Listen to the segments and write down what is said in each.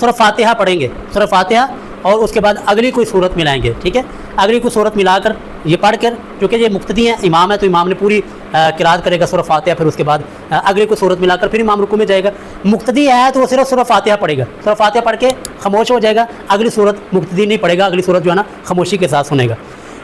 سورہ فاتحہ پڑھیں گے، سورہ فاتحہ، اور اس کے بعد اگلی کوئی صورت ملائیں گے، ٹھیک ہے، اگلی کوئی صورت ملا کر یہ پڑھ کر، کیونکہ یہ مقتدی ہیں، امام ہے تو امام نے پوری قرات کرے گا سورہ فاتحہ، پھر اس کے بعد اگلی کوئی صورت ملا کر پھر امام رکوع میں جائے گا۔ مقتدی ہے تو وہ صرف سورہ فاتحہ پڑھے گا، سورہ فاتحہ پڑھ کے خاموش ہو جائے گا، اگلی صورت مقتدی نہیں پڑھے گا، اگلی صورت جو ہے نا خاموشی کے ساتھ سنے گا۔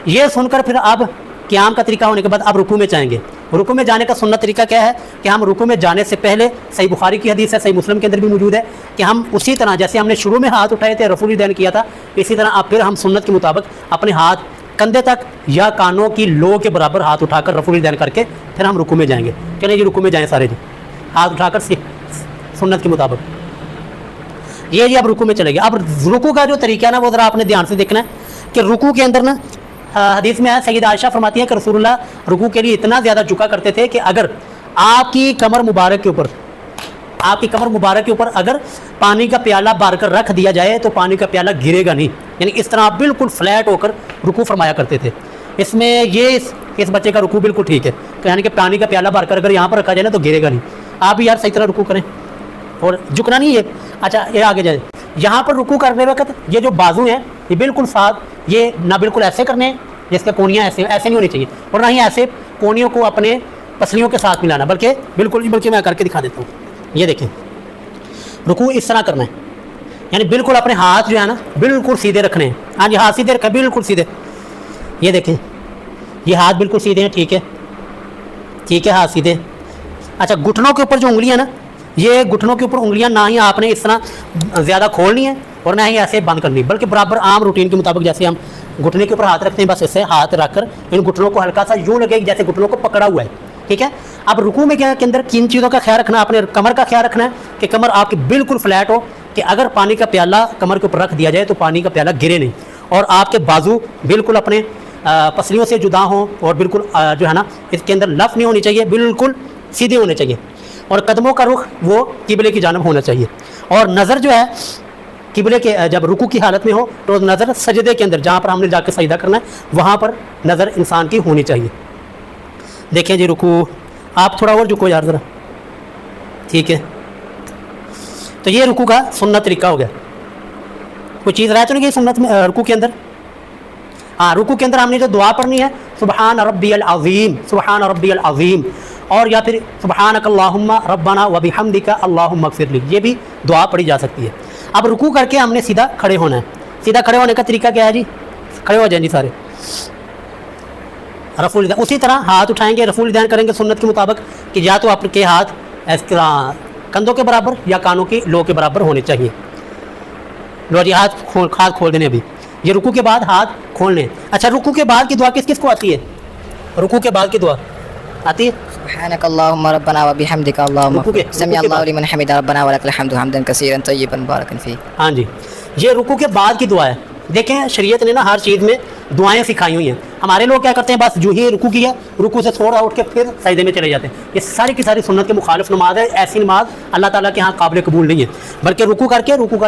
یہ سن کر پھر اب قیام کا طریقہ ہونے کے بعد اب رکوع میں جائیں گے۔ رکوع میں جانے کا سنت طریقہ کیا ہے کہ ہم رکوع میں جانے سے پہلے، صحیح بخاری کی حدیث ہے، صحیح مسلم کے اندر بھی موجود ہے کہ ہم اسی طرح جیسے ہم نے شروع میں ہاتھ اٹھائے تھے، رفع الیدین کیا تھا، اسی طرح اب پھر ہم سنت کے مطابق اپنے ہاتھ کندھے تک یا کانوں کی لو کے برابر ہاتھ اٹھا کر رفع الیدین کر کے پھر ہم رکوع میں جائیں گے۔ چلیں جی رکوع میں جائیں سارے جی، ہاتھ اٹھا کر سنت کے مطابق یہ جی اب رکوع میں چلے گئے۔ اب رکوع کا جو طریقہ ہے نا وہ ذرا آپ نے دھیان سے دیکھنا ہے کہ رکوع کے اندر نا حدیث میں ہے، سیدہ عائشہ فرماتی ہیں کہ رسول اللہ رکوع کے لیے اتنا زیادہ جھکا کرتے تھے کہ اگر آپ کی کمر مبارک کے اوپر اگر پانی کا پیالہ بھر کر رکھ دیا جائے تو پانی کا پیالہ گرے گا نہیں، یعنی اس طرح آپ بالکل فلیٹ ہو کر رکوع فرمایا کرتے تھے۔ اس میں یہ اس بچے کا رکوع بالکل ٹھیک ہے، یعنی کہ پانی کا پیالہ بھر کر اگر یہاں پر رکھا جائے نا تو گرے گا نہیں۔ آپ بھی یار صحیح طرح رکوع کریں اور جھکنا نہیں ہے۔ اچھا یہ آگے جائے، یہاں پر رکوع کرنے وقت یہ جو بازو ہیں یہ بالکل ساتھ، یہ نہ بالکل ایسے کرنے ہیں جس کا کونیاں ایسے نہیں ہونی چاہیے، اور نہ ہی ایسے کونیوں کو اپنے پسلیوں کے ساتھ ملانا، بلکہ میں کر کے دکھا دیتا ہوں۔ یہ دیکھیں رکوع اس طرح کرنا ہے، یعنی بالکل اپنے ہاتھ جو ہے نا بالکل سیدھے رکھنے ہیں۔ ہاں جی ہاتھ سیدھے رکھیں، بالکل سیدھے۔ یہ دیکھیں یہ ہاتھ بالکل سیدھے ہیں، ٹھیک ہے ہاتھ سیدھے۔ اچھا گھٹنوں کے اوپر جو انگلیاں نا، یہ گھٹنوں کے اوپر انگلیاں نہ ہی آپ نے اس طرح زیادہ کھولنی ہیں اور نہ ہی ایسے بند کرنی، بلکہ برابر عام روٹین کے مطابق جیسے ہم گھٹنے کے اوپر ہاتھ رکھتے ہیں بس ایسے ہاتھ رکھ کر ان گھٹنوں کو ہلکا سا یوں لگے جیسے گھٹنوں کو پکڑا ہوا ہے، ٹھیک ہے۔ اب رکوع میں کیا کے اندر کن چیزوں کا خیال رکھنا ہے؟ اپنے کمر کا خیال رکھنا ہے کہ کمر آپ کی بالکل فلیٹ ہو، کہ اگر پانی کا پیالہ کمر کے اوپر رکھ دیا جائے تو پانی کا پیالہ گرے نہیں، اور آپ کے بازو بالکل اپنے پسلیوں سے جدا ہوں، اور بالکل جو ہے نا اس کے اندر لف نہیں ہونی چاہیے، بالکل سیدھے ہونے چاہیے، اور قدموں کا رخ وہ قبلے کی جانب ہونا چاہیے، اور نظر جو ہے قبلے کے جب رکوع کی حالت میں ہو تو نظر سجدے کے اندر جہاں پر ہم نے جا کے سجدہ کرنا ہے وہاں پر نظر انسان کی ہونی چاہیے۔ دیکھیں جی رکوع، آپ تھوڑا اور جھکو یار ذرا، ٹھیک ہے۔ تو یہ رکوع کا سنت طریقہ ہو گیا۔ کوئی چیز رہ تو نہیں گئی سنت میں رکوع کے اندر؟ ہاں رکوع کے اندر ہم نے جو دعا پڑھنی ہے سبحان ربی العظیم، سبحان ربی العظیم، اور یا پھر سبحانک اللہم ربنا وبحمدک اللہم اغفر لی، یہ بھی دعا پڑھی جا سکتی ہے۔ اب رکوع کر کے ہم نے سیدھا کھڑے ہونا ہے۔ سیدھا کھڑے ہونے کا طریقہ کیا ہے جی؟ کھڑے ہو جائیں جی سارے، رفع الیدین اسی طرح ہاتھ اٹھائیں گے، رفع الیدین کریں گے سنت کے مطابق کہ یا تو آپ کے ہاتھ اس طرح کندھوں کے برابر یا کانوں کی لو کے برابر ہونے چاہیے۔ لو جی ہاتھ کھول دینے ابھی، یہ رکوع کے بعد ہاتھ کھولنے۔ اچھا رکوع کے بعد کی دعا کس کس کو آتی ہے؟ رکوع کے بعد کی دعا آتی ہے سبحانك اللهم ربنا وبحمدك اللهم سمع الله لمن حمد ربنا ولك الحمد حمدا كثيرا طيبا مباركا فيه۔ ہاں جی یہ رکوع کے بعد کی دعا ہے۔ دیکھیں شریعت نے نا ہر چیز میں دعائیں سکھائی ہوئی ہیں۔ ہمارے لوگ کیا کرتے ہیں بس جو ہی رکوع کیا، رکوع سے تھوڑا اٹھ کے پھر سجدے میں چلے جاتے ہیں۔ یہ ساری کی ساری سنت کے مخالف نماز ہے، ایسی نماز اللہ تعالیٰ کے ہاں قابل قبول نہیں ہے، بلکہ رکوع کر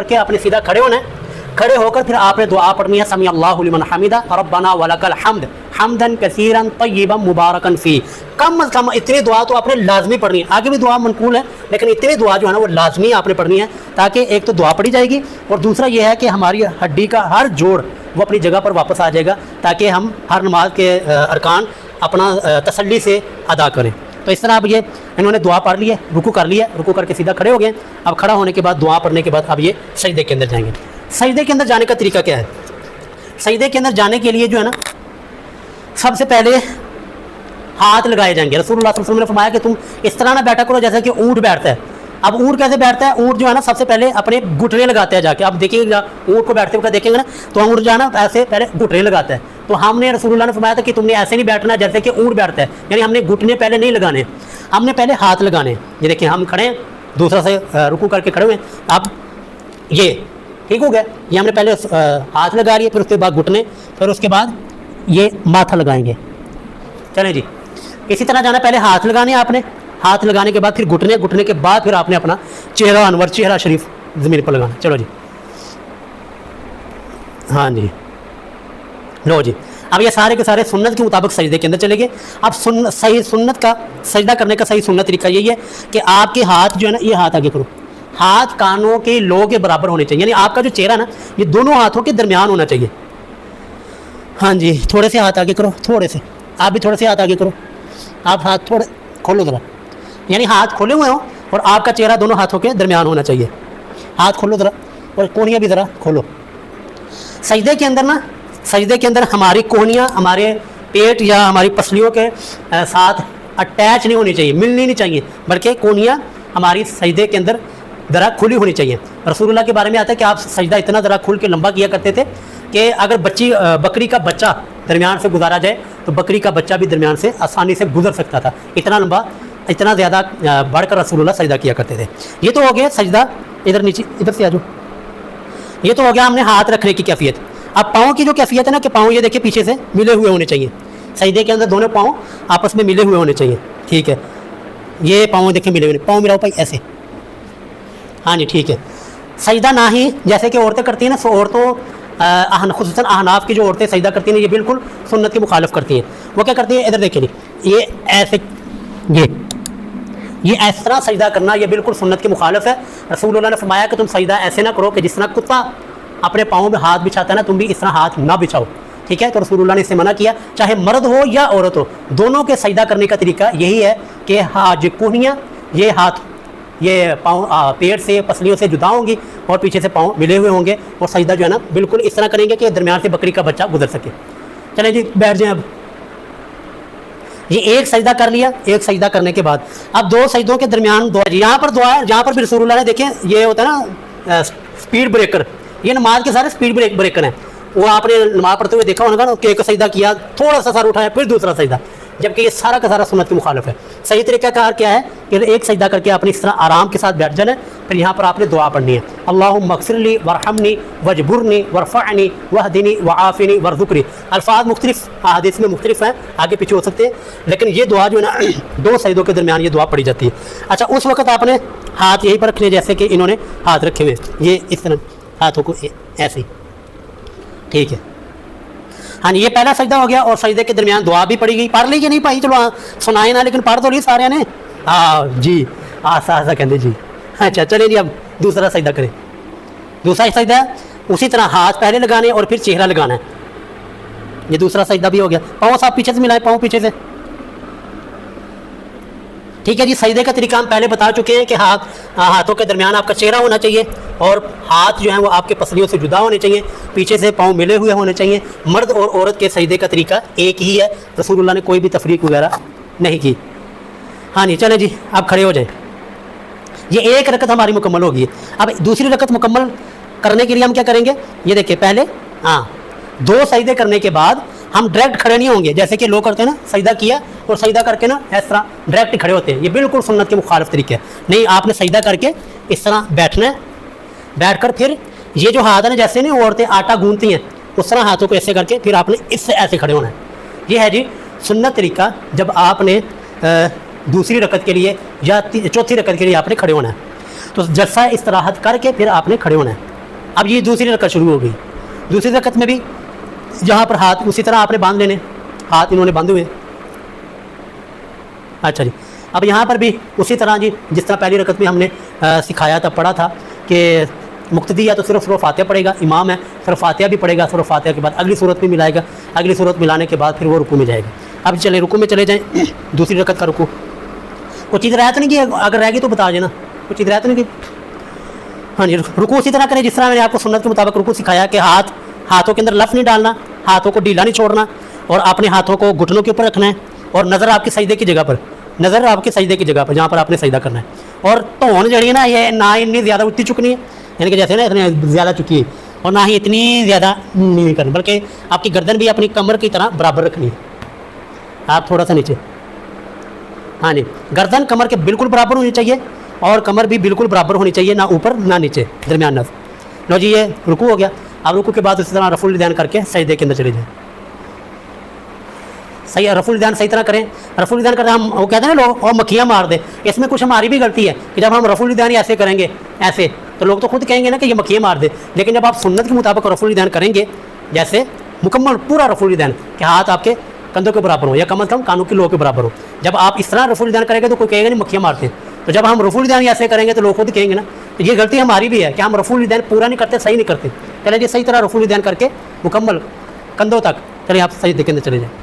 کے آپ نے سیدھا کھڑے ہونا ہے۔ کھڑے ہو کر پھر آپ نے دعا پڑھنی ہے سمیع اللہ لمن حمدہ ربنا ولک الحمد حمدا کثیرا طیبا مبارکا فیہ۔ کم از کم اتنی دعا تو آپ نے لازمی پڑھنی ہے، آگے بھی دعا منقول ہے لیکن اتنی دعا جو ہے نا وہ لازمی آپ نے پڑھنی ہے، تاکہ ایک تو دعا پڑھی جائے گی اور دوسرا یہ ہے کہ ہماری ہڈی کا ہر جوڑ وہ اپنی جگہ پر واپس آ جائے گا، تاکہ ہم ہر نماز کے ارکان اپنا تسلی سے ادا کریں۔ تو اس طرح اب یہ انہوں نے دعا پڑھ لی ہے، رکوع کر لیا، رکوع کر کے سیدھا کھڑے ہو گئے۔ اب کھڑا ہونے کے بعد دعا پڑھنے کے بعد اب یہ سجدے کے اندر جائیں گے۔ سجدے کے اندر جانے کا طریقہ کیا ہے؟ سجدے کے اندر جانے کے لیے جو ہے نا سب سے پہلے ہاتھ لگائے جائیں گے۔ رسول اللہ صلی اللہ علیہ وسلم نے فرمایا کہ تم اس طرح نہ بیٹھا کرو جیسے کہ اونٹ بیٹھتا ہے۔ اب اونٹ کیسے بیٹھتا ہے؟ اونٹ جو ہے نا سب سے پہلے اپنے گھٹنے لگاتا ہے جا کے، اب دیکھیں گا اونٹ کو بیٹھتے ہوئے دیکھیں گے نا تو اونٹ جو ہے نا ایسے پہلے گھٹنے لگاتا ہے۔ تو ہم نے رسول اللہ نے فرمایا تھا کہ تم نے ایسے نہیں بیٹھنا جیسے کہ اونٹ بیٹھتا ہے، یعنی ہم نے گھٹنے پہلے نہیں لگانے، ہم نے پہلے ہاتھ لگانے۔ یہ دیکھیں ہم کھڑے ہیں، دوسرا سے رکوع کر کے کھڑے ہوئے ہیں، اب یہ ٹھیک ہو گیا، یہ ہم نے پہلے ہاتھ لگا لیے، پھر اس کے بعد گھٹنے، پھر اس کے بعد یہ ماتھا لگائیں گے۔ چلیں جی اسی طرح جانا، پہلے ہاتھ لگانے آپ نے، ہاتھ لگانے کے بعد پھر گھٹنے کے بعد پھر آپ نے اپنا چہرہ انور، چہرہ شریف زمین پر لگانا۔ چلو جی ہاں جی لو جی اب یہ سارے کے سارے سنت کے مطابق سجدے کے اندر چلے گئے۔ اب صحیح سنت کا سجدہ کرنے کا صحیح سنت طریقہ یہی ہے کہ آپ کے ہاتھ جو ہے نا، یہ ہاتھ آگے کرو، ہاتھ کانوں کے لو کے برابر ہونے چاہیے، یعنی آپ کا جو چہرہ نا یہ دونوں ہاتھوں کے درمیان ہونا چاہیے. ہاں جی تھوڑے سے ہاتھ آگے کرو، تھوڑے سے، آپ بھی تھوڑے سے ہاتھ آگے کرو، آپ ہاتھ تھوڑے کھولو ذرا، یعنی ہاتھ کھولے ہوئے ہوں اور آپ کا چہرہ دونوں ہاتھوں کے درمیان ہونا چاہیے. ہاتھ کھولو ذرا اور کونیاں بھی ذرا کھولو. سجدے کے اندر نا، سجدے کے اندر ہماری کونیاں ہمارے پیٹ یا ہماری پسلیوں کے ساتھ اٹیچ نہیں ہونی چاہیے، ملنی نہیں چاہیے، بلکہ کونیاں ہماری سجدے کے اندر ذرا کھلی ہونی چاہیے. رسول اللہ کے بارے میں آتا ہے کہ آپ سجدہ اتنا ذرا کھل کے لمبا کیا کرتے تھے کہ اگر بکری کا بچہ درمیان سے گزارا جائے تو بکری کا بچہ بھی درمیان سے آسانی سے گزر سکتا تھا، اتنا لمبا، اتنا زیادہ بڑھ کر رسول اللہ سجدہ کیا کرتے تھے. یہ تو ہو گیا سجدہ. ادھر نیچے، ادھر سے آ جاؤ. یہ تو ہو گیا ہم نے ہاتھ رکھنے کی کیفیت. اب پاؤں کی جو کیفیت ہے نا کہ پاؤں یہ دیکھیں پیچھے سے ملے ہوئے ہونے چاہیے. سجدے کے اندر دونوں پاؤں آپس میں ملے ہوئے ہونے چاہیے. ٹھیک ہے، یہ پاؤں دیکھیں ملے ہوئے، پاؤں ملاؤ بھائی ایسے. ہاں جی ٹھیک ہے. سجدہ نہ ہی جیسے کہ عورتیں کرتی ہیں نا، عورتوں خصوصاً احناف کی جو عورتیں سجدہ کرتی ہیں یہ بالکل سنت کی مخالف کرتی ہیں. وہ کیا کرتی ہیں، ادھر دیکھیں نہیں، یہ ایسے، یہ اس طرح سجدہ کرنا یہ بالکل سنت کی مخالف ہے. رسول اللہ نے فرمایا کہ تم سجدہ ایسے نہ کرو کہ جس طرح کتا اپنے پاؤں میں ہاتھ بچھاتا ہے نا، تم بھی اس طرح ہاتھ نہ بچھاؤ. ٹھیک ہے، تو رسول اللہ نے اس سے منع کیا. چاہے مرد ہو یا عورت ہو، دونوں کے سجدہ کرنے کا طریقہ یہی ہے کہ کونیاں، یہ ہاتھ، یہ پاؤں پیٹ سے پسلیوں سے جدا ہوں گی اور پیچھے سے پاؤں ملے ہوئے ہوں گے، اور سجدہ جو ہے نا بالکل اس طرح کریں گے کہ درمیان سے بکری کا بچہ گزر سکے. چلیں جی بیٹھ جائیں. اب یہ ایک سجدہ کر لیا. ایک سجدہ کرنے کے بعد اب دو سجدوں کے درمیان دعا. یہاں پر دعا ہے، جہاں پر بھی رسول اللہ نے دیکھیں یہ ہوتا ہے نا سپیڈ بریکر، یہ نماز کے سارے سپیڈ بریکر ہیں. وہ آپ نے نماز پڑھتے ہوئے دیکھا ہوگا نا کہ ایک سجدہ کیا، تھوڑا سا سر اٹھایا، پھر دوسرا سجدہ، جبکہ یہ سارا کا سارا سنت کی مخالف ہے. صحیح طریقہ کار کیا ہے کہ ایک سجدہ کر کے اپنی اس طرح آرام کے ساتھ بیٹھ جانا ہے. پھر یہاں پر آپ نے دعا پڑھنی ہے، اللہم اغفر لی وارحمنی واجبرنی وارفعنی واہدنی وعافنی وارزقنی. الفاظ مختلف احادیث میں مختلف ہیں، آگے پیچھے ہو سکتے ہیں، لیکن یہ دعا جو ہے نا دو سجدوں کے درمیان یہ دعا پڑھی جاتی ہے. اچھا اس وقت آپ نے ہاتھ یہیں پر رکھنے جیسے کہ انہوں نے ہاتھ رکھے ہوئے، یہ اس طرح ہاتھوں کو ایسے. ٹھیک ہے، ہاں یہ پہلا سجدہ ہو گیا. اور سجدے کے درمیان دعا بھی پڑھی گئی. پڑھ لی کہ نہیں پڑھی؟ چلو سنائے نہ، لیکن پڑھ تو لی سارے نے. ہاں جی آسا کہتے جی. اچھا چلیں جی اب دوسرا سجدہ کریں. دوسرا سجدہ اسی طرح ہاتھ پہلے لگانے اور پھر چہرہ لگانا ہے. یہ دوسرا سجدہ بھی ہو گیا. پاؤں صاحب پیچھے سے ملائے، پاؤں پیچھے سے. ٹھیک ہے جی. سجدے کا طریقہ ہم پہلے بتا چکے ہیں کہ ہاتھوں کے درمیان آپ کا چہرہ ہونا چاہیے اور ہاتھ جو ہیں وہ آپ کے پسلیوں سے جدا ہونے چاہیے، پیچھے سے پاؤں ملے ہوئے ہونے چاہیے. مرد اور عورت کے سجدے کا طریقہ ایک ہی ہے، رسول اللہ نے کوئی بھی تفریق وغیرہ نہیں کی. ہاں جی چلیں جی آپ کھڑے ہو جائیں. یہ ایک رکعت ہماری مکمل ہوگی. اب دوسری رکعت مکمل کرنے کے لیے ہم کیا کریں گے، یہ دیکھیں پہلے دو سجدے کرنے کے بعد ہم ڈائریکٹ کھڑے نہیں ہوں گے جیسے کہ لوگ کرتے ہیں نا، سجدہ کیا اور سجدہ کر کے نا اس طرح ڈائریکٹ کھڑے ہوتے ہیں. یہ بالکل سنت کے مخالف طریقے ہے. نہیں، آپ نے سجدہ کر کے اس طرح بیٹھنا ہے. بیٹھ کر پھر یہ جو ہاتھ ہے نا، جیسے نہیں عورتیں آٹا گوندتی ہیں اس طرح ہاتھوں کو ایسے کر کے پھر آپ نے اس سے ایسے کھڑے ہونا ہے. یہ ہے جی سنت طریقہ جب آپ نے دوسری رکعت کے لیے یا چوتھی رکعت کے لیے آپ نے کھڑے ہونا ہے. تو جلسہ استراحت کر کے پھر آپ نے کھڑے ہونا ہے. اب یہ دوسری رکعت شروع ہو گئی. دوسری رکعت میں بھی جہاں پر ہاتھ اسی طرح آپ نے باندھ لینے، ہاتھ انہوں نے باندھے ہوئے. اچھا جی اب یہاں پر بھی اسی طرح جی جس طرح پہلی رکعت میں ہم نے سکھایا تھا، پڑھا تھا کہ مقتدی یا تو صرف سورہ فاتحہ پڑھے گا، امام ہے سورہ فاتحہ بھی پڑھے گا، سورہ فاتحہ کے بعد اگلی صورت بھی ملائے گا، اگلی صورت ملانے کے بعد پھر وہ رکوع میں جائے گا. اب چلے رکوع میں چلے جائیں. دوسری رکعت کا رکوع کوئی چیز رہا تو نہیں کہ اگر رہ گئی تو بتا دینا، کوئی چیز رہا تو نہیں کہ. ہاں جی رکوع اسی طرح کریں جس طرح میں نے آپ کو سنت کے مطابق رکوع سکھایا کہ ہاتھوں کے اندر لف نہیں ڈالنا، ہاتھوں کو ڈھیلا نہیں چھوڑنا، اور اپنے ہاتھوں کو گھٹنوں کے اوپر رکھنا ہے، اور نظر آپ کی سجدے کی جگہ پر، نظر آپ کے سجدے کی جگہ پر جہاں پر آپ نے سجدہ کرنا ہے. اور تون جڑی ہے نا یہ نہ اتنی زیادہ اٹھتی چکنی ہے، یعنی کہ جیسے نا اتنی زیادہ چکی ہے، اور نہ ہی اتنی زیادہ نہیں کرنا، بلکہ آپ کی گردن بھی اپنی کمر کی طرح برابر رکھنی ہے. آپ تھوڑا سا نیچے، ہاں جی گردن کمر کے بالکل برابر ہونی چاہیے، اور کمر بھی بالکل برابر ہونی چاہیے، نہ اوپر نہ نیچے، درمیان نف. لو جی یہ رکوع ہو گیا. اب رکوع کے بعد اسی طرح رفع الیدین کر کے سجدے کے اندر چلے جائیں. صحیح رفع الیدین صحیح طرح کریں. رفع الیدین کرتے ہم وہ کہتے ہیں نا لوگ اور مکھیاں مار دے، اس میں کچھ ہماری بھی غلطی ہے کہ جب ہم رفع الیدین ایسے کریں گے ایسے تو لوگ تو خود کہیں گے نا کہ یہ مکھیاں مار دے. لیکن جب آپ سنت کے مطابق رفع الیدین کریں گے، جیسے مکمل پورا رفع الیدین کہ ہاتھ آپ کے کندھوں کے برابر ہو یا کم از کم کانوں کی لو کے برابر ہو، جب آپ اس طرح رفع الیدین کریں گے تو کوئی کہے گا نہیں مکھیاں مارتے ہیں. تو جب ہم رفع الیدین ایسے کریں گے تو لوگ خود کہیں گے نا یہ غلطی ہماری بھی ہے کہ ہم رفع الیدین پورا نہیں کرتے, صحیح نہیں کرتے. چلیں جی صحیح طرح رفع الیدین کر کے مکمل کندھوں تک, چلیں آپ سجدے کے اندر چلے جائیں.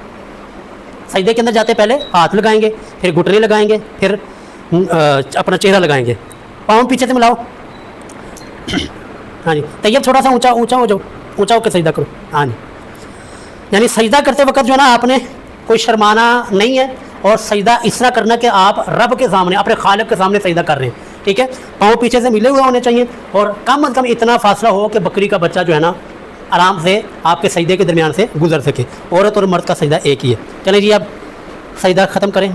سجدے کے اندر جاتے پہلے ہاتھ لگائیں گے, پھر گھٹنے لگائیں گے, پھر اپنا چہرہ لگائیں گے, پاؤں پیچھے سے ملاؤ. ہاں جی طیب تھوڑا سا اونچا ہو جاؤ, اونچا ہو کے سجدہ کرو. ہاں جی یعنی سجدہ کرتے وقت جو ہے نا آپ نے کوئی شرمانا نہیں ہے, اور سجدہ اس طرح کرنا کہ آپ رب کے سامنے, اپنے خالق کے سامنے سجدہ کر رہے ہیں. ٹھیک ہے, پاؤں پیچھے سے ملے ہوئے ہونے چاہیے, اور کم از کم اتنا فاصلہ ہو کہ بکری کا بچہ جو ہے نا آرام سے آپ کے سجدے کے درمیان سے گزر سکے. عورت اور مرد کا سجدہ ایک ہی ہے. چلیں جی اب سجدہ ختم کریں,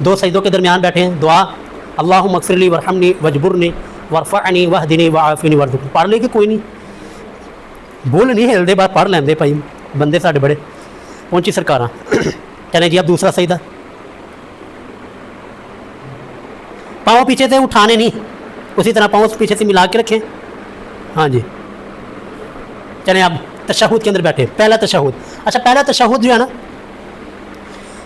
2 سجدوں کے درمیان بیٹھے ہیں. دعا اللہم اغفر لی ورحمنی وجبرنی ورفعنی وہدنی وعافنی وارزقنی. پڑھ لے کہ کوئی نہیں, بول نہیں ہل دے, بات پڑھ لیں دے بھائی, بندے ساڈے بڑے پہنچی سرکاراں. چلیں جی اب دوسرا سجدہ, پاؤں پیچھے سے اٹھانے نہیں, اسی طرح پاؤں پیچھے سے ملا کے رکھیں. ہاں جی چلیں اب تشہد کے اندر بیٹھے. پہلا تشہد, اچھا پہلا تشہد جو ہے نا,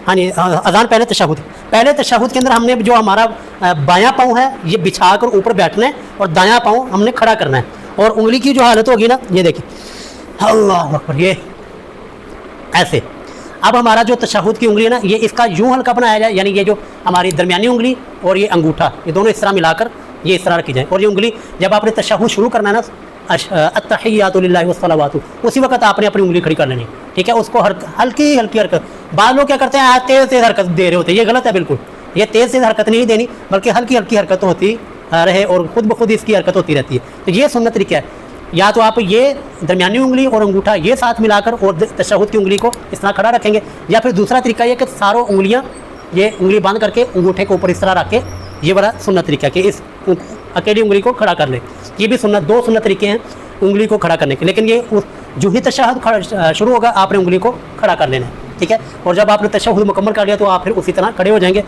ہاں جی اذان پہلے تشہد, پہلے تشہد کے اندر ہم نے جو ہمارا بایاں پاؤں ہے یہ بچھا کر اوپر بیٹھنا ہے, اور دایاں پاؤں ہم نے کھڑا کرنا ہے. اور انگلی کی جو حالت ہوگی نا, یہ دیکھیں اللہ اکبر, یہ ایسے. اب ہمارا جو تشہد کی انگلی ہے نا, یہ اس کا یوں ہلکا بنایا جائے, یعنی یہ جو ہماری درمیانی انگلی اور یہ انگوٹھا, یہ دونوں اس طرح ملا کر یہ اس طرح رکھی جائیں. اور یہ انگلی جب آپ نے تشہد شروع کرنا ہے نا, التحیات للہ والصلوات, اسی وقت آپ نے اپنی انگلی کھڑی کر لینی. ٹھیک ہے, اس کو ہلکی حرکت. بعض لوگ کیا کرتے ہیں تیز حرکت دے رہے ہوتے ہیں, یہ غلط ہے بالکل. یہ تیز حرکت نہیں دینی, بلکہ ہلکی حرکت ہوتی رہے, اور خود بخود اس کی حرکت ہوتی رہتی ہے. تو یہ سنت طریقہ ہے, یا تو آپ یہ درمیانی انگلی اور انگوٹھا یہ ساتھ ملا کر اور تشہد کی انگلی کو اس طرح کھڑا رکھیں گے, یا پھر دوسرا طریقہ یہ کہ ساروں انگلیاں یہ انگلی بند کر کے انگوٹھے کو اوپر اس طرح رکھ کے, یہ بڑا سنت طریقہ کہ اس اکیلی انگلی کو کھڑا کر لیں. یہ بھی سنت, 2 سنت طریقے ہیں انگلی کو کھڑا کرنے کے. لیکن یہ جو ہی تشہد شروع ہوگا آپ نے انگلی کو کھڑا کر لینا ہے. ٹھیک ہے, اور جب آپ نے تشہد مکمل کر لیا تو آپ پھر اسی طرح کھڑے ہو جائیں گے.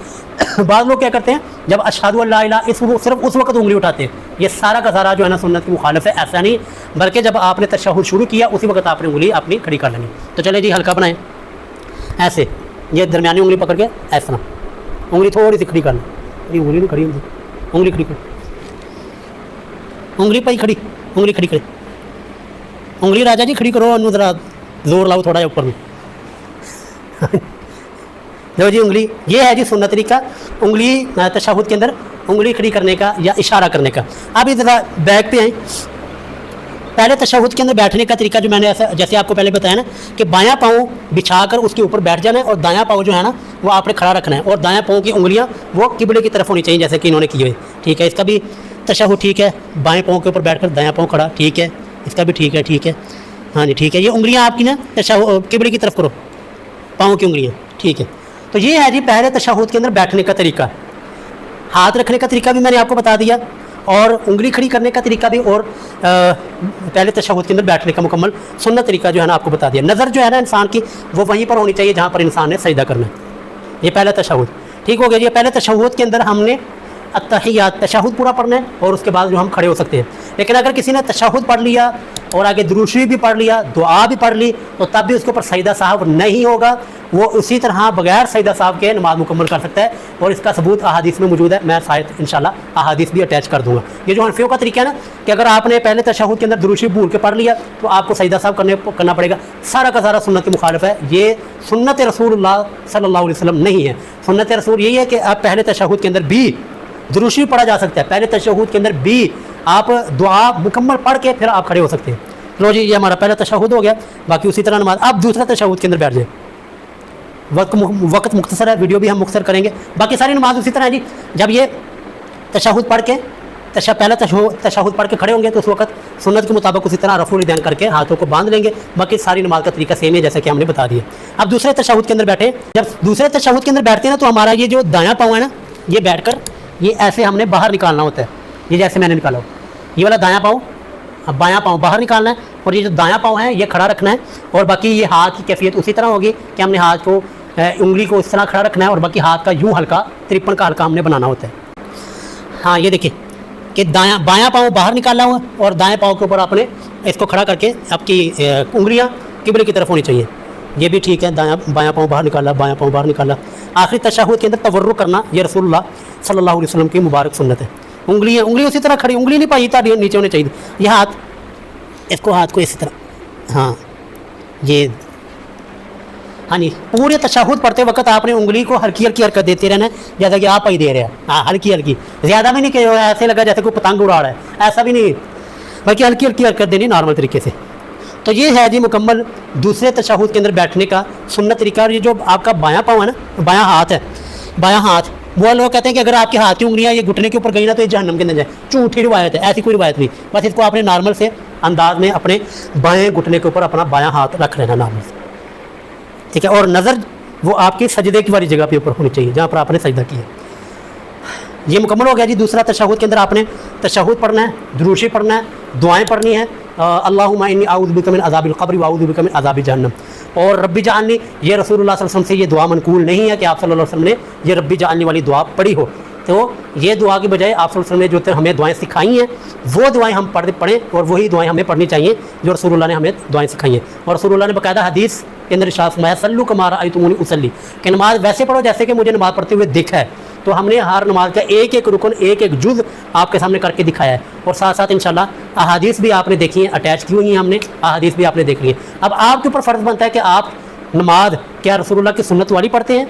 بعض لوگ کیا کرتے ہیں جب اشہد ان لا الہ صرف اس وقت انگلی اٹھاتے ہیں, یہ سارا کا سارا جو ہے نا سنت کی مخالف ہے. ایسا نہیں, بلکہ جب آپ نے تشہد شروع کیا اسی وقت آپ نے انگلی اپنی کھڑی کر لینی. تو چلے جی ہلکا بنائیں, ایسے یہ درمیانی انگلی پکڑ کے ایسا انگلی تھوڑی سی کھڑی کرنا. انگلی نہیں کھڑی ہوتی, انگلی کھڑی کر, انگلی پائی کھڑی, انگلی کھڑی کرے, انگلی راجا جی کھڑی کرو, انو ذرا زور لاؤ تھوڑا جا اوپر میں. دیکھو جی انگلی, یہ ہے جی سنت طریقہ انگلی تشہد کے اندر انگلی کھڑی کرنے کا یا اشارہ کرنے کا. اب ذرا بیک پہ آئیں. پہلے تشہد کے اندر بیٹھنے کا طریقہ جو میں نے جیسے آپ کو پہلے بتایا نا کہ بایاں پاؤں بچھا کر اس کے اوپر بیٹھ جانا ہے, اور دایاں پاؤں جو ہے نا وہ آپ نے کھڑا رکھنا ہے, اور دایاں پاؤں کی انگلیاں وہ قبلے کی طرف ہونی چاہیے جیسے کہ انہوں نے کی ہوئی. ٹھیک ہے, اس کا بھی تشہد ٹھیک ہے, بائیں پاؤں کے اوپر بیٹھ کر دایاں پاؤں کھڑا, ٹھیک ہے, اس کا بھی ٹھیک ہے. ٹھیک ہے, ہاں جی ٹھیک ہے. یہ انگلیاں آپ کی نا تشہد قبلے کی طرف کرو, پاؤں کی انگلیاں. ٹھیک ہے, تو یہ ہے جی پہلے تشہد کے اندر بیٹھنے کا طریقہ. ہاتھ رکھنے کا طریقہ بھی میں نے آپ کو بتا دیا, اور انگلی کھڑی کرنے کا طریقہ بھی, اور پہلے تشہد کے اندر بیٹھنے کا مکمل سنت طریقہ جو ہے نا آپ کو بتا دیا. نظر جو ہے نا انسان کی وہ وہیں پر ہونی چاہیے جہاں پر انسان نے سجدہ کرنا ہے. یہ پہلا تشہد ٹھیک ہو گیا جی. پہلے تشہد کے اندر ہم نے التحیات تشہد پورا پڑھنا ہے, اور اس کے بعد جو ہم کھڑے ہو سکتے ہیں. لیکن اگر کسی نے تشہد پڑھ لیا اور آگے درود شریف بھی پڑھ لیا, دعا بھی پڑھ لی, تو تب بھی اس کے اوپر سجدہ صاحب نہیں ہوگا. وہ اسی طرح بغیر سجدہ صاحب کے نماز مکمل کر سکتا ہے, اور اس کا ثبوت احادیث میں موجود ہے. میں شاید انشاءاللہ احادیث بھی اٹیچ کر دوں گا. یہ جو حنفیوں کا طریقہ ہے نا کہ اگر آپ نے پہلے تشہد کے اندر درود شریف بھول کے پڑھ لیا تو آپ کو سجدہ صاحب کرنا پڑے گا, سارا کا سارا سنت کی مخالف ہے. یہ سنت رسول اللہ صلی اللہ علیہ وسلم نہیں ہے. سنت رسول یہی ہے کہ آپ پہلے تشہد کے اندر بھی درود شریف پڑھا جا سکتا ہے, پہلے تشہد کے اندر بھی آپ دعا مکمل پڑھ کے پھر آپ کھڑے ہو سکتے ہیں. لو جی یہ ہمارا پہلا تشہد ہو گیا, باقی اسی طرح نماز. اب دوسرا تشہد کے اندر بیٹھ جائیں. وقت مختصر ہے, ویڈیو بھی ہم مختصر کریں گے, باقی ساری نماز اسی طرح ہے جی. جب یہ تشہد پڑھ کے پہلا تشہد پڑھ کے کھڑے ہوں گے تو اس وقت سنت کے مطابق اسی طرح رفع الیدین کر کے ہاتھوں کو باندھ لیں گے. باقی ساری نماز کا طریقہ سیم ہے جیسا کہ ہم نے بتا دیا. اب دوسرے تشہد کے اندر بیٹھے, جب دوسرے تشہد کے اندر بیٹھتے ہیں نا تو ہمارا یہ جو دایاں پاؤں ہے نا یہ بیٹھ کر یہ ایسے ہم نے باہر نکالنا ہوتا ہے. یہ جیسے میں نے نکالا یہ والا دایاں پاؤں, اب بایاں پاؤں باہر نکالنا ہے, اور یہ جو دایاں پاؤں ہے یہ کھڑا رکھنا ہے. اور باقی یہ ہاتھ کی کیفیت اسی طرح ہوگی کہ ہم نے ہاتھ کو انگلی کو اس طرح کھڑا رکھنا ہے, اور باقی ہاتھ کا یوں ہلکا 53 کا ہلکا ہم نے بنانا ہوتا ہے. ہاں یہ دیکھیں کہ بایاں پاؤں باہر نکالا ہوا, اور دایاں پاؤں کے اوپر آپ نے اس کو کھڑا کر کے آپ کی انگلیاں قبلے کی طرف ہونی چاہیے. یہ بھی ٹھیک ہے, بایاں پاؤں باہر نکالا, بایاں پاؤں باہر نکالا. آخری تشہد کے اندر تورک کرنا یہ رسول اللہ صلی اللہ علیہ وسلم کی مبارک سنت ہے. انگلی اسی طرح کھڑی, انگلی نہیں پائی تاری نیچے ہونے چاہیے. یہ ہاتھ کو اسی طرح, ہاں یہ, ہاں جی. پورے تشہد پڑھتے وقت آپ نے انگلی کو ہلکی ہلکی حرکت دیتے رہنا ہے, جیسا کہ آپ ہی دے رہے ہیں. ہاں ہلکی ہلکی, زیادہ بھی نہیں کہ ایسے لگا جیسے کوئی پتنگ اڑا رہا ہے, ایسا بھی نہیں, بلکہ ہلکی ہلکی حرکت دینی نارمل طریقے سے. تو یہ ہے جی مکمل دوسرے تشہد کے اندر بیٹھنے کا سنت طریقہ. اور یہ جو آپ کا بایاں پاؤں ہے نا, بایاں ہاتھ, وہ لوگ کہتے ہیں کہ اگر آپ کے ہاتھ کی انگلیاں یہ گھٹنے کے اوپر گئی نا تو یہ جہنم کے اندر جائے. جھوٹی روایت ہے, ایسی کوئی روایت نہیں. بس اس کو آپ نے نارمل سے انداز میں اپنے بائیں گھٹنے کے اوپر اپنا بایاں ہاتھ رکھ لینا نارمل سے, ٹھیک ہے. اور نظر وہ آپ کی سجدے کی والی جگہ پہ اوپر ہونی چاہیے جہاں پر آپ نے سجدہ کیا. یہ مکمل ہو گیا جی دوسرا تشہد کے اندر آپ نے تشہد پڑھنا ہے, درود شریف پڑھنا ہے, دعائیں پڑھنی ہیں. اللہم انی اعوذ بک من عذاب القبر واعوذ بک من عذاب جہنم. اور ربی جعلنی, یہ رسول اللہ صلی اللہ علیہ وسلم سے یہ دعا منقول نہیں ہے کہ آپ صلی اللہ علیہ وسلم نے یہ ربی جعلنی والی دعا پڑھی ہو. تو یہ دعا کی بجائے آپ صلی اللہ علیہ وسلم نے جو ہمیں دعائیں سکھائی ہیں وہ دعائیں ہم پڑھیں, اور وہی دعائیں ہمیں پڑھنی چاہیے جو رسول اللہ نے ہمیں دعائیں سکھائی ہیں. اور رسول اللہ نے باقاعدہ حدیث کے اندر ارشاد فرمایا صلو کما رأیتمونی اصلی, کہ نماز ویسے پڑھو جیسے کہ مجھے نماز پڑھتے ہوئے دیکھا ہے. تو ہم نے ہر نماز کا ایک ایک رکن, ایک ایک جز آپ کے سامنے کر کے دکھایا ہے. اور ساتھ ساتھ انشاءاللہ احادیث بھی آپ نے دیکھی ہیں, اٹیچ کی ہوئی ہیں ہم نے, احادیث بھی آپ نے دیکھ لی ہیں. اب آپ کے اوپر فرض بنتا ہے کہ آپ نماز کیا رسول اللہ کی سنت والی پڑھتے ہیں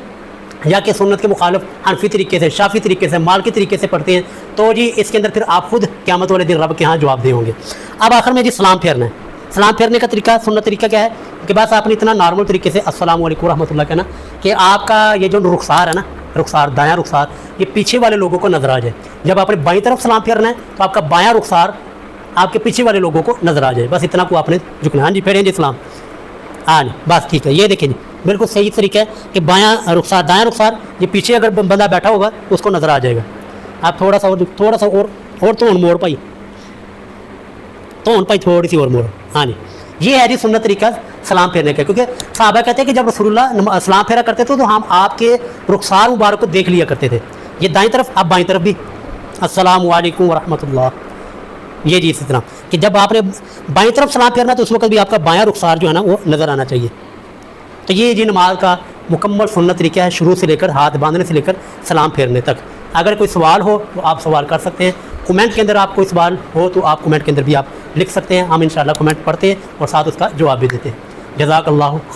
یا کہ سنت کے مخالف حنفی طریقے سے, شافی طریقے سے, مالکی طریقے سے پڑھتے ہیں. تو جی اس کے اندر پھر آپ خود قیامت والے دن رب کے ہاں جواب دے ہوں گے. اب آخر میں جی سلام پھیرنا ہے. سلام پھیرنے کا طریقہ, سنت طریقہ کیا ہے کہ بس آپ نے اتنا نارمل طریقے سے السلام علیکم ورحمۃ اللہ کہنا کہ آپ کا یہ جو رخسار ہے نا, رخسار دایاں رخسار, یہ پیچھے والے لوگوں کو نظر آ جائے. جب آپ نے بائیں طرف سلام پھیرنا ہے تو آپ کا بایاں رخسار آپ کے پیچھے والے لوگوں کو نظر آ جائے. بس اتنا کو آپ نے جھکنا. ہاں جی پھیریں جی سلام. ہاں جی بس ٹھیک ہے. یہ دیکھیں جی بالکل صحیح طریقہ ہے کہ بایاں رخسار دایاں رخسار, یہ پیچھے اگر بندہ بیٹھا ہوگا اس کو نظر آ جائے گا. آپ تھوڑا سا اور تون موڑ پائی, تھوڑی سی اور موڑ. ہاں جی یہ ہے جی سنت طریقہ سلام پھیرنے کا. کیونکہ صحابہ کہتے ہیں کہ جب رسول اللہ سلام پھیرا کرتے تھے تو ہم آپ کے رخسار مبارک کو دیکھ لیا کرتے تھے. یہ دائیں طرف, آپ بائیں طرف بھی السلام علیکم ورحمۃ اللہ. یہ جی اسی طرح کہ جب آپ نے بائیں طرف سلام پھیرنا تو اس وقت بھی آپ کا بایاں رخسار جو ہے نا وہ نظر آنا چاہیے. تو یہ جی نماز کا مکمل سنت طریقہ ہے, شروع سے لے کر ہاتھ باندھنے سے لے کر سلام پھیرنے تک. اگر کوئی سوال ہو تو آپ سوال کر سکتے ہیں. کمنٹ کے اندر آپ کوئی سوال ہو تو آپ کمنٹ کے اندر بھی آپ لکھ سکتے ہیں. ہم انشاءاللہ کمنٹ پڑھتے ہیں اور ساتھ اس کا جواب بھی دیتے ہیں. جزاک اللہ خیر.